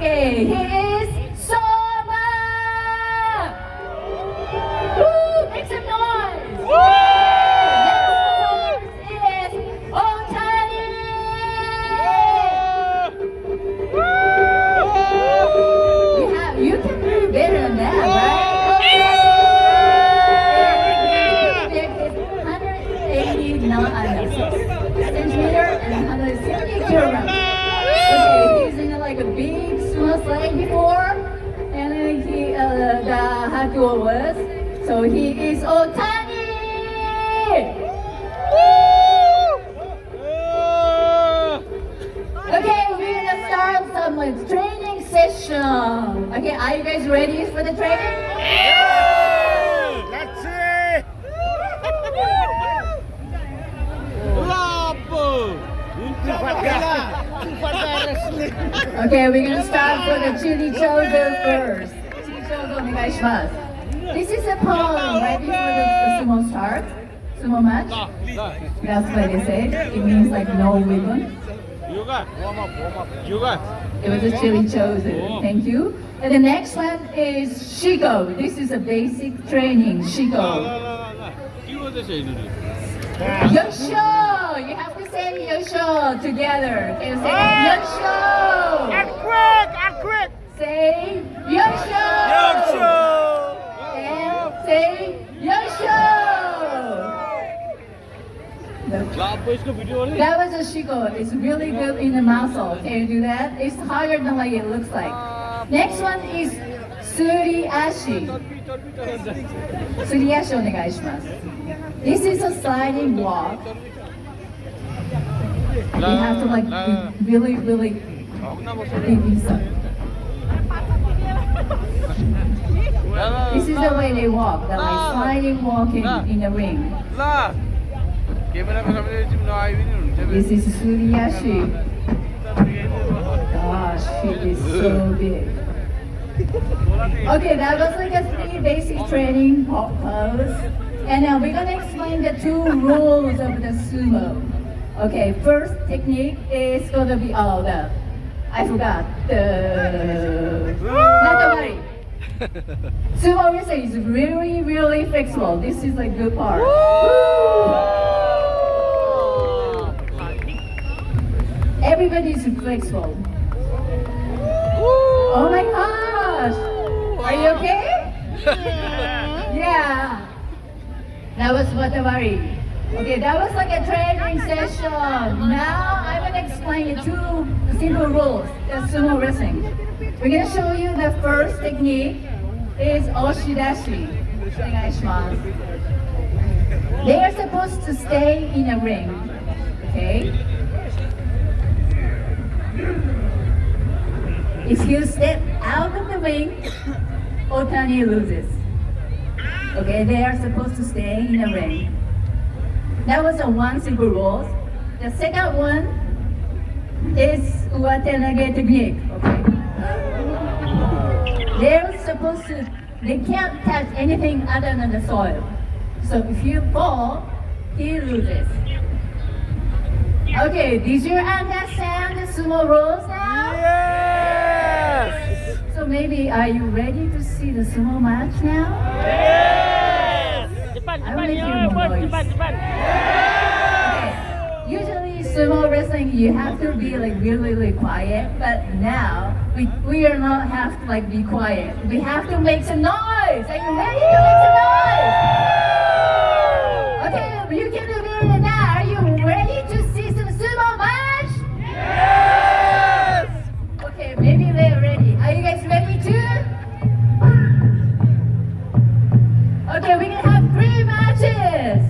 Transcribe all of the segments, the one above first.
Okay, he is Soma! Woo! Make some noise! Next is Otani! You can do better than that, right? Centimeter and 170 kilograms. Okay, he's in like a big sumo sling before, and then the Hakuo was. So he is Otani! Okay, we're gonna start some like training session. Okay, are you guys ready for the training? Let's see. Okay, we're gonna start for the chili chozo first. Chili chozo, onegaishimasu. This is a poem right before the sumo start, sumo match. That's what they say. It means like no ribbon. You got. You got. It was a chili chozo. Thank you. And the next one is Shiko. This is a basic training. Shiko. Yosho! You have to say Yosho together. Can you say Yosho? And quick! And quick! Say Yosho! Yosho! And say Yosho! That was a Shiko. It's really good in the muscle. Can you do that? It's harder than like it looks like. Next one is Suri Ashi. Suri Ashi onegaishimasu. This is a sliding walk. You have to like really big inside. This is the way they walk, the like sliding walking in the ring. This is Suriyashi. Gosh, he is so big. Okay, that was like a 3 basic training pose. And now we're gonna explain the 2 rules of the sumo. Okay, first technique is gonna be I forgot not to worry. Sumo wrestling is really flexible. This is like good part. Everybody is flexible. Oh my gosh! Are you okay? Yeah. That was Watawari. Okay, that was like a training session. Now I'm gonna explain the 2 simple rules of sumo wrestling. We're gonna show you the first technique is oshidashi. Onegaishimasu. They are supposed to stay in a ring. Okay? If you step out of the ring, Otani loses. Okay, they are supposed to stay in a ring. That was a 1 simple rule. The second one is uwatenage technique. Okay. They can't touch anything other than the soil. So if you fall, he loses. Okay, did you understand the sumo rules now? Yes! So maybe, are you ready to see the sumo match now? Yes! I will make you more noise. Okay. Usually sumo wrestling you have to be like really quiet, but now we are not have to like be quiet. We have to make some noise. Are you ready to make some noise? Okay, you can do better than that. Are you ready to see some sumo match? Yes! Okay, maybe they're ready. Are you guys ready too? Okay, we're gonna have 3 matches.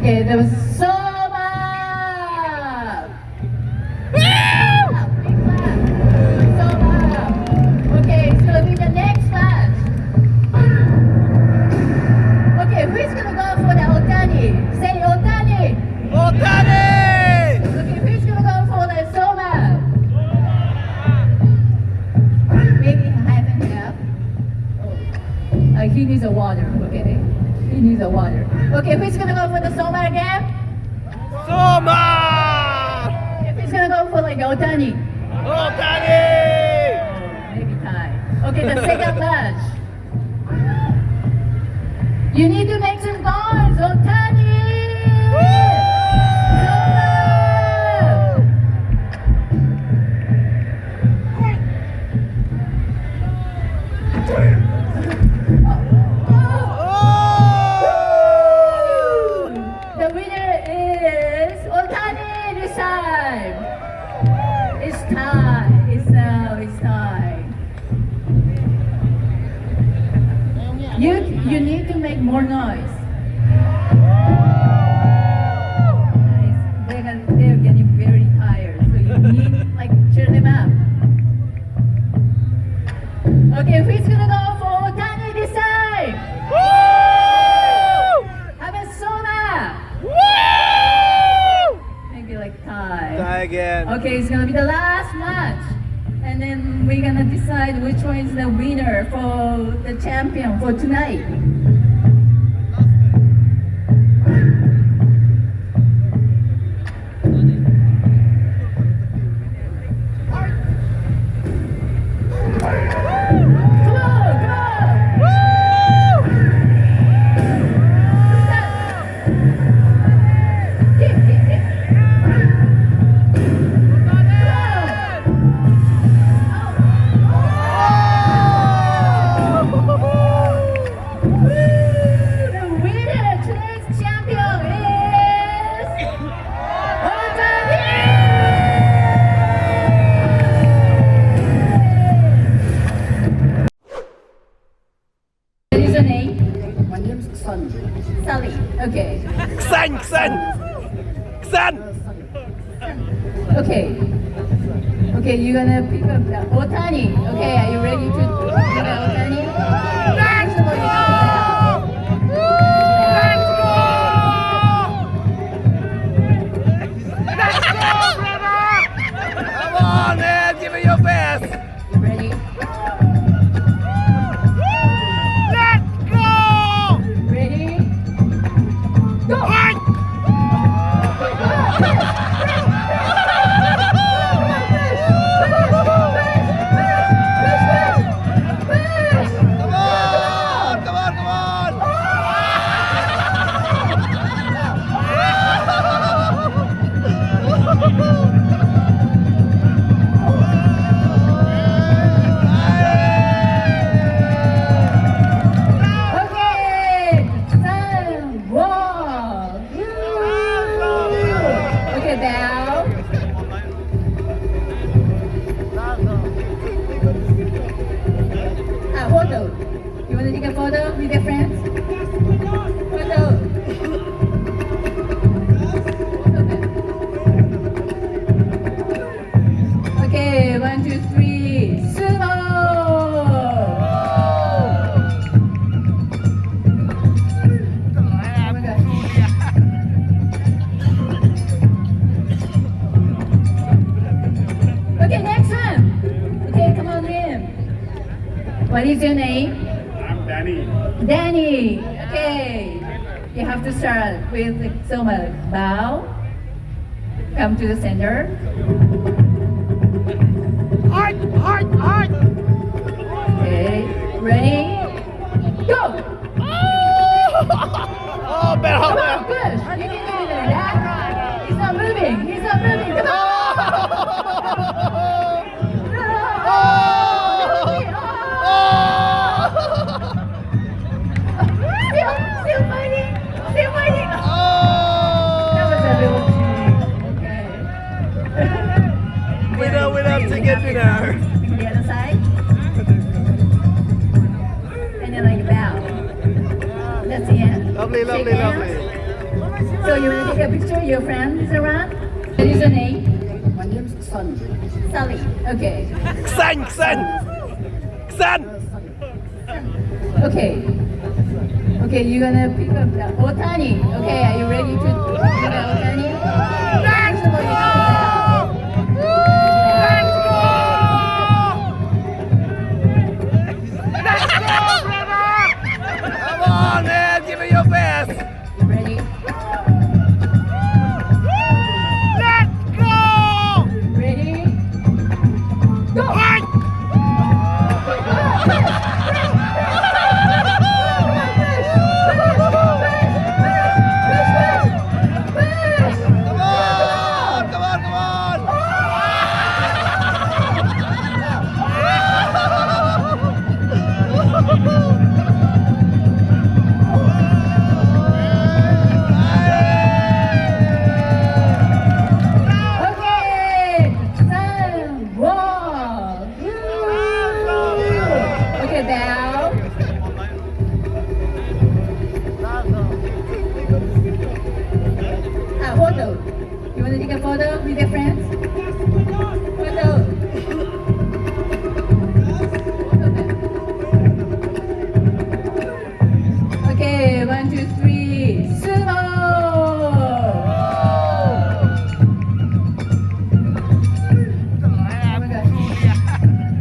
Okay, there was Soma! Soma! Okay, it's gonna be the next match. Okay, who's gonna go for the Otani? Say Otani! Otani! Okay, who's gonna go for the Soma? Maybe half and half. He needs a water, okay? He needs a water. Okay, who's gonna go for the Soma again? Soma! Who's gonna go for like Otani? Otani! Maybe tie. Okay, the second match. You need to make some goals, Otani! The winner is Otani this time. It's time. It's time. You need to make more noise. Guys, they're getting very tired, so you need like cheer them up. Okay, who's gonna go for Otani this time? How about Soma? Maybe like tie. Die again. Okay, it's gonna be the last match. And then we're gonna decide which one is the winner for the champion for tonight. Sally. Okay. Xanh, xanh. Xanh. Okay. Okay, you're gonna pick up the Otani. Okay, are you ready to pick up Otani? First of all, you have Come on, man. Give it your best. to ready? Let's go! Ready? Go! Come on! Come on, come on! Okay, sun, wall. Okay, bow. Photo. You want to take a photo with your friends? Photo. Okay, 1, 2, 3. Sumo. Oh my gosh. Okay, next one. Okay, come on in. What is your name? I'm Danny. Danny. Okay. You have to start with the Soma. Bow. Come to the center. Hard, hard, hard! Okay. Ready? Go! Oh, better Come hold on, on. push. You can do it, Dad. He's not moving. He's not moving. Come on. Still fighting. Still fighting. That was a little cheating. Okay. Winner, winner, chicken dinner. The other side. And then like bow. That's the end. Lovely, Shake lovely, hands. lovely. So you want to take a picture of your friends around? What is your name? My name is Sun. Sally. Okay. Xanh, xanh. Xanh. Okay. Okay, you're gonna pick up the Otani. Okay, are you ready to do the Otani? First of all, you have Come on, man. Give it your best. to ready? Let's go. Ready? Go! Come on, come on, come on. Okay, sun, wall. Okay, bow. Photo. You want to take a photo with your friends? Photo. Okay, 1, 2, 3, sumo. Oh my gosh.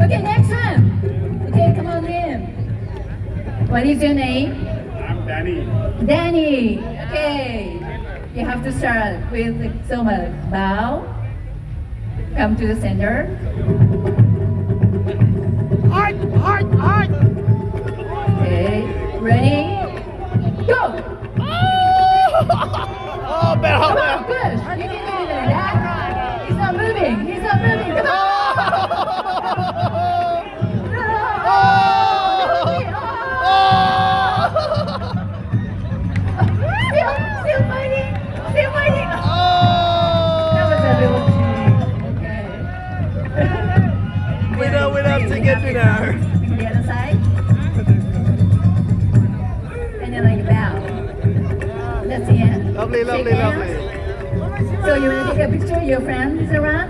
Okay, next one. Okay, come on in. What is your name? I'm Danny. Danny. Okay. You have to start with the Soma. Bow. Come to the center. Okay. Ready? Go! Oh, better, Come better. on, push. You can do that. He's not moving. He's not moving. Come on. Still fighting. Still fighting. That was a little cheating. Okay. Winner, ticket winner. The other side. And then like bow. That's the end. Lovely, Shake lovely, hands. lovely. So you want to take a picture of your friends around?